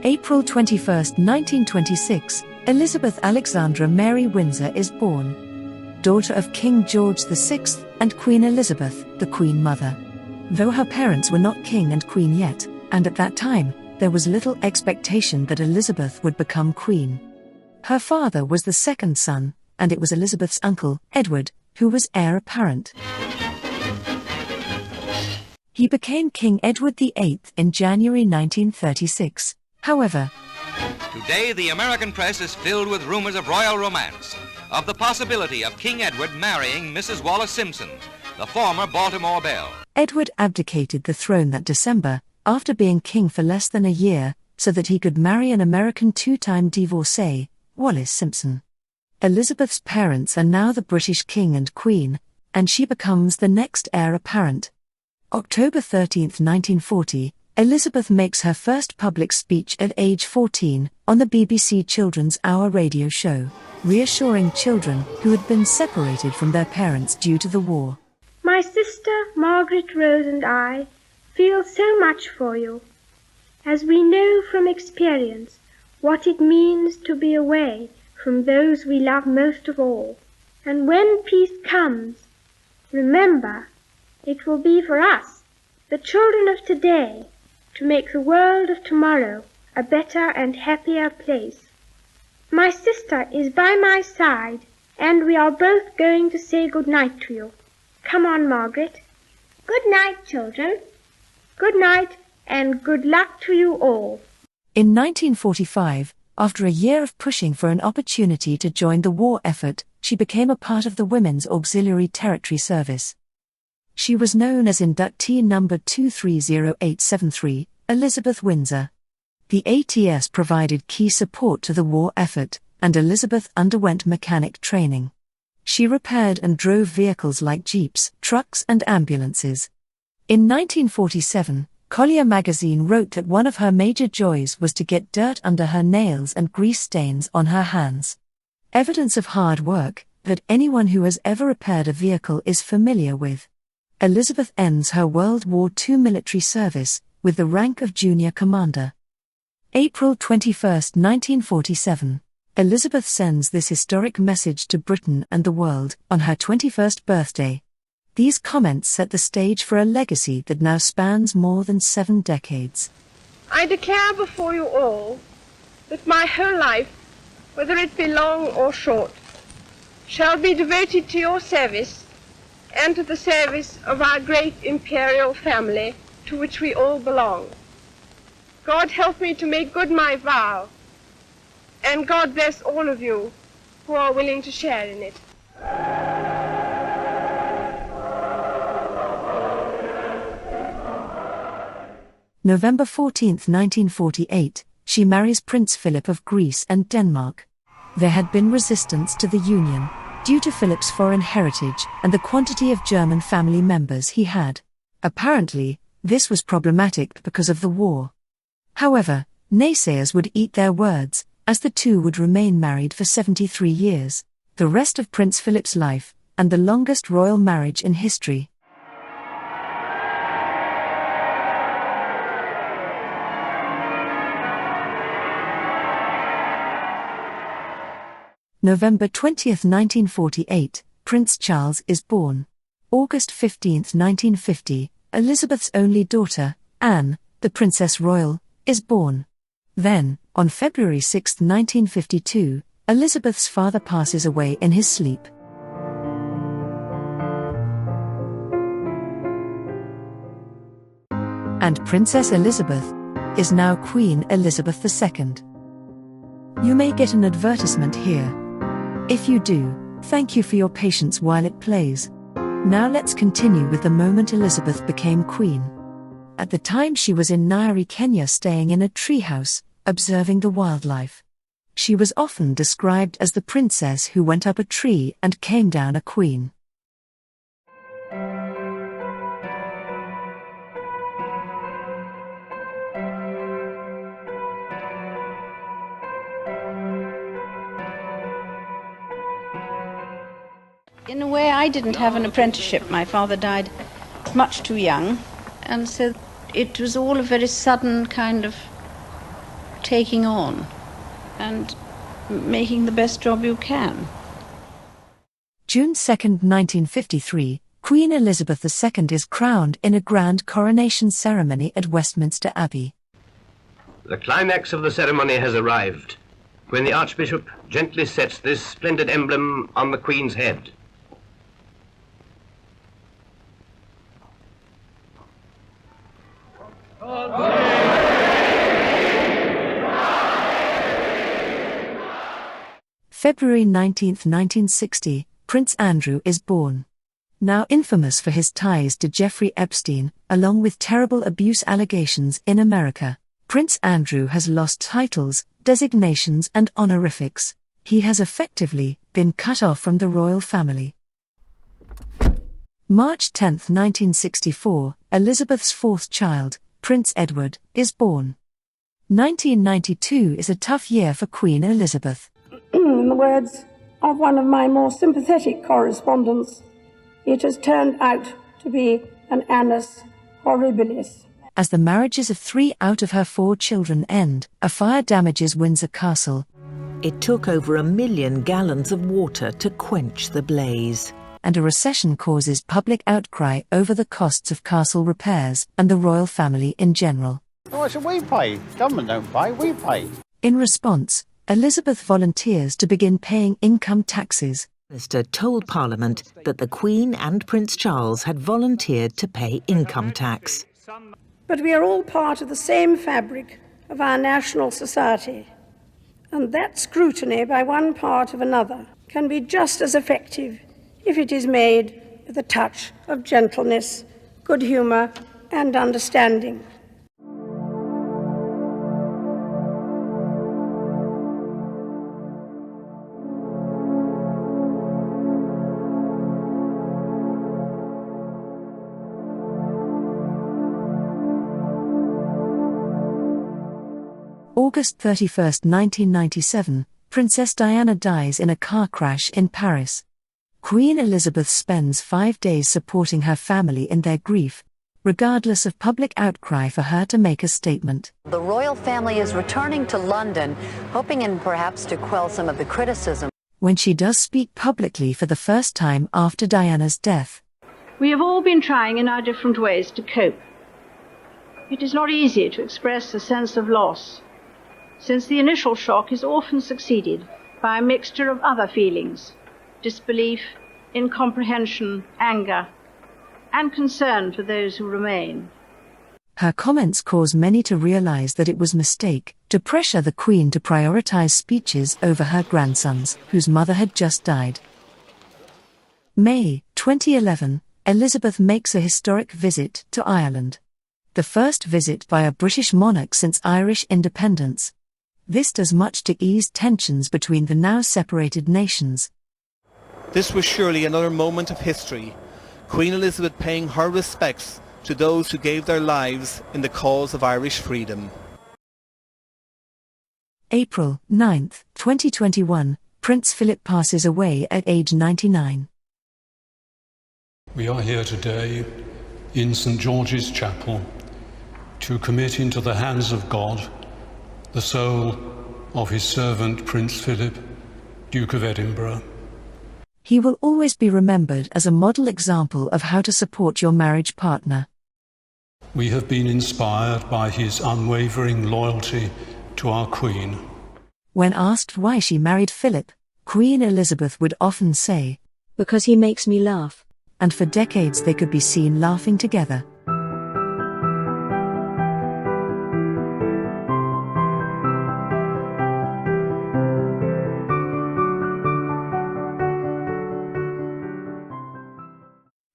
April 21, 1926, Elizabeth Alexandra Mary Windsor is born. Daughter of King George VI and Queen Elizabeth, the Queen Mother. Though her parents were not king and queen yet, and at that time, there was little expectation that Elizabeth would become queen. Her father was the second son, and it was Elizabeth's uncle, Edward, who was heir apparent. He became King Edward VIII in January 1936. However, today the American press is filled with rumors of royal romance, of the possibility of King Edward marrying Mrs. Wallace Simpson, the former Baltimore belle. Edward abdicated the throne that December, after being king for less than a year, so that he could marry an American two-time divorcee, Wallis Simpson. Elizabeth's parents are now the British king and queen, and she becomes the next heir apparent. October 13, 1940, Elizabeth makes her first public speech at age 14 on the BBC Children's Hour radio show, reassuring children who had been separated from their parents due to the war. My sister Margaret Rose and I feel so much for you, as we know from experience what it means to be away from those we love most of all. And when peace comes, remember, it will be for us, the children of today, to make the world of tomorrow a better and happier place. My sister is by my side, and we are both going to say good night to you. Come on, Margaret. Good night, children. Good night, and good luck to you all. In 1945, after a year of pushing for an opportunity to join the war effort, she became a part of the Women's Auxiliary Territorial Service. She was known as inductee number 230873, Elizabeth Windsor. The ATS provided key support to the war effort, and Elizabeth underwent mechanic training. She repaired and drove vehicles like jeeps, trucks and ambulances. In 1947, Collier magazine wrote that one of her major joys was to get dirt under her nails and grease stains on her hands. Evidence of hard work that anyone who has ever repaired a vehicle is familiar with. Elizabeth ends her World War II military service with the rank of junior commander. April 21, 1947. Elizabeth sends this historic message to Britain and the world on her 21st birthday. These comments set the stage for a legacy that now spans more than 7 decades. I declare before you all that my whole life, whether it be long or short, shall be devoted to your service and to the service of our great imperial family to which we all belong. God help me to make good my vow, and God bless all of you who are willing to share in it. November 14, 1948, she marries Prince Philip of Greece and Denmark. There had been resistance to the union, due to Philip's foreign heritage and the quantity of German family members he had. Apparently, this was problematic because of the war. However, naysayers would eat their words, as the two would remain married for 73 years, the rest of Prince Philip's life, and the longest royal marriage in history. November 20, 1948, Prince Charles is born. August 15, 1950, Elizabeth's only daughter, Anne, the Princess Royal, is born. Then, on February 6, 1952, Elizabeth's father passes away in his sleep. And Princess Elizabeth is now Queen Elizabeth II. You may get an advertisement here. If you do, thank you for your patience while it plays. Now let's continue with the moment Elizabeth became queen. At the time she was in Nairobi, Kenya, staying in a treehouse, observing the wildlife. She was often described as the princess who went up a tree and came down a queen. In a way, I didn't have an apprenticeship. My father died much too young, and so it was all a very sudden kind of taking on and making the best job you can. June 2, 1953, Queen Elizabeth II is crowned in a grand coronation ceremony at Westminster Abbey. The climax of the ceremony has arrived, when the Archbishop gently sets this splendid emblem on the Queen's head. February 19, 1960, Prince Andrew is born. Now infamous for his ties to Jeffrey Epstein, along with terrible abuse allegations in America, Prince Andrew has lost titles, designations and honorifics. He has effectively been cut off from the royal family. March 10, 1964, Elizabeth's fourth child, Prince Edward, is born. 1992 is a tough year for Queen Elizabeth. In the words of one of my more sympathetic correspondents, it has turned out to be an annus horribilis. As the marriages of 3 out of her 4 children end, a fire damages Windsor Castle. It took over 1 million gallons of water to quench the blaze. And a recession causes public outcry over the costs of castle repairs and the royal family in general. Oh, so we pay. Government don't pay, we pay. In response, Elizabeth volunteers to begin paying income taxes. Westminster told Parliament that the Queen and Prince Charles had volunteered to pay income tax. But we are all part of the same fabric of our national society, and that scrutiny by one part of another can be just as effective if it is made with a touch of gentleness, good humour and understanding. August 31, 1997, Princess Diana dies in a car crash in Paris. Queen Elizabeth spends 5 days supporting her family in their grief, regardless of public outcry for her to make a statement. The royal family is returning to London, hoping in perhaps to quell some of the criticism. When she does speak publicly for the first time after Diana's death. We have all been trying in our different ways to cope. It is not easy to express a sense of loss, since the initial shock is often succeeded by a mixture of other feelings: disbelief, incomprehension, anger, and concern for those who remain. Her comments cause many to realize that it was a mistake to pressure the Queen to prioritize speeches over her grandsons, whose mother had just died. May 2011, Elizabeth makes a historic visit to Ireland. The first visit by a British monarch since Irish independence. This does much to ease tensions between the now separated nations. This was surely another moment of history, Queen Elizabeth paying her respects to those who gave their lives in the cause of Irish freedom. April 9, 2021, Prince Philip passes away at age 99. We are here today in St. George's Chapel to commit into the hands of God the soul of his servant Prince Philip, Duke of Edinburgh. He will always be remembered as a model example of how to support your marriage partner. We have been inspired by his unwavering loyalty to our Queen. When asked why she married Philip, Queen Elizabeth would often say, "Because he makes me laugh." And for decades they could be seen laughing together.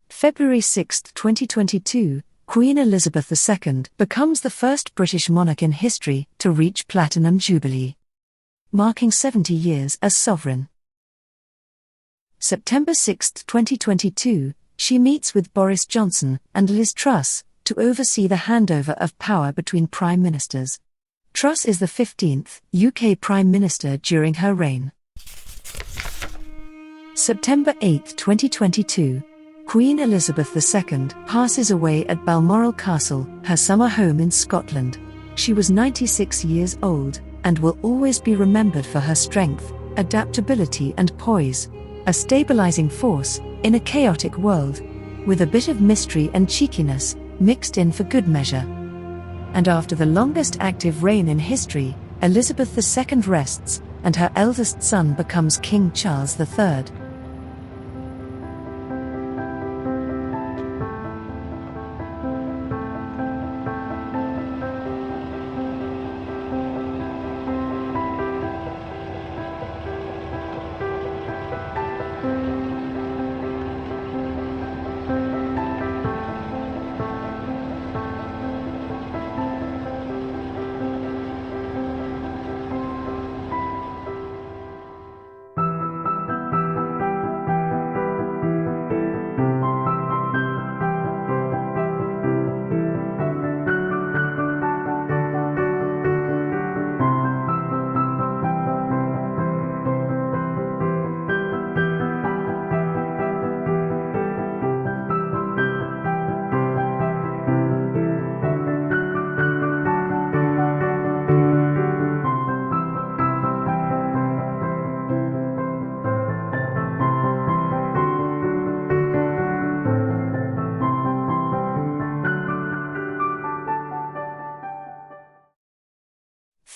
February 6, 2022, Queen Elizabeth II becomes the first British monarch in history to reach Platinum Jubilee, marking 70 years as sovereign. September 6, 2022, she meets with Boris Johnson and Liz Truss to oversee the handover of power between prime ministers. Truss is the 15th UK Prime Minister during her reign. September 8, 2022, Queen Elizabeth II passes away at Balmoral Castle, her summer home in Scotland. She was 96 years old, and will always be remembered for her strength, adaptability and poise, a stabilizing force in a chaotic world, with a bit of mystery and cheekiness mixed in for good measure. And after the longest active reign in history, Elizabeth II rests, and her eldest son becomes King Charles III.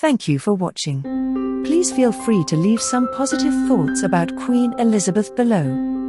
Thank you for watching. Please feel free to leave some positive thoughts about Queen Elizabeth below.